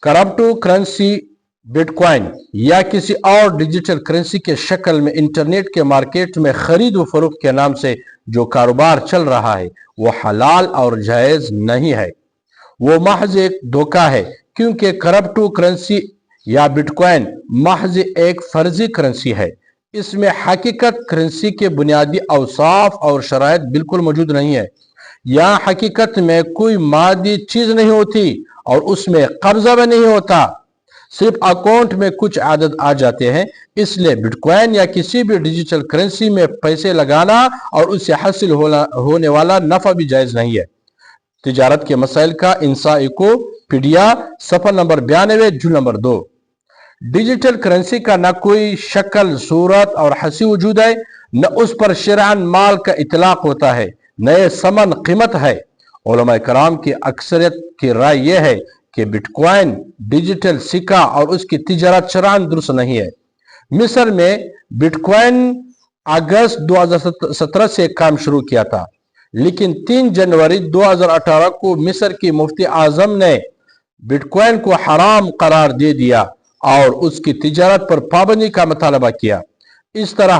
करप्टो currency bitcoin या किसी और डिजिटल करेंसी के शक्ल में इंटरनेट के मार्केट में खरीद व फरोख्त के नाम से जो कारोबार चल रहा है वो हलाल और जायज नहीं है, वो महज एक धोखा है, क्योंकि करप्टो करेंसी या बिटकॉइन महज एक फर्जी करेंसी है। इसमें हकीकत करेंसी के बुनियादी औसाफ और शराइत बिल्कुल मौजूद नहीं है। यहाँ हकीकत में कोई मादी चीज नहीं होती और उसमें कब्जा भी नहीं होता, सिर्फ अकाउंट में कुछ आदत आ जाते हैं। इसलिए बिटकॉइन या किसी भी डिजिटल करेंसी में पैसे लगाना और उससे हासिल होने वाला नफा भी जायज नहीं है। तिजारत के मसाइल का इंसाइक्लोपीडिया, सफा नंबर 92, जुल नंबर 2। डिजिटल करेंसी का न कोई शक्ल, सूरत और हसी वजूद है, न उस पर शरअन माल का इतलाक होता है, न ये समन कीमत है। उलमा कराम की अक्सरियत की राय यह है कि बिटकॉइन डिजिटल सिक्का और उसकी तिजारत शरअन दुरुस्त नहीं है। मिस्र में बिटकॉइन अगस्त 2017 से काम शुरू किया था, लेकिन 3 जनवरी 2018 को मिस्र की मुफ्ती आजम ने बिटकॉइन को हराम करार दे दिया और उसकी तिजारत पर पाबंदी का मुतालबा किया। इस तरह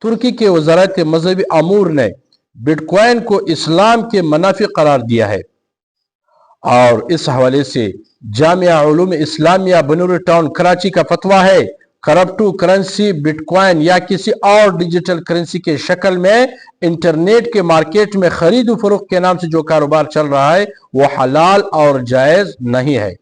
तुर्की के वज़ारत मजहबी अमूर ने बिटकॉइन को इस्लाम के मुनाफिक करार दिया है और इस हवाले से जामिया उलूम इस्लामिया बनूर टाउन कराची का फतवा है, करप्टो करेंसी बिटकॉइन या किसी और डिजिटल करेंसी के शक्ल में इंटरनेट के मार्केट में खरीद व फरोख्त के नाम से जो कारोबार चल रहा है वो हलाल और जायज नहीं है।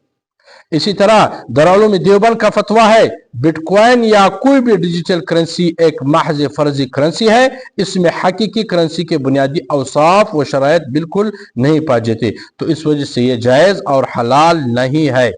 इसी तरह दारुल देवबंद का फतवा है, बिटकॉइन या कोई भी डिजिटल करेंसी एक महज फर्जी करेंसी है, इसमें हकीकी करेंसी के बुनियादी औसाफ व शराइत बिल्कुल नहीं पाए जाते, तो इस वजह से ये जायज और हलाल नहीं है।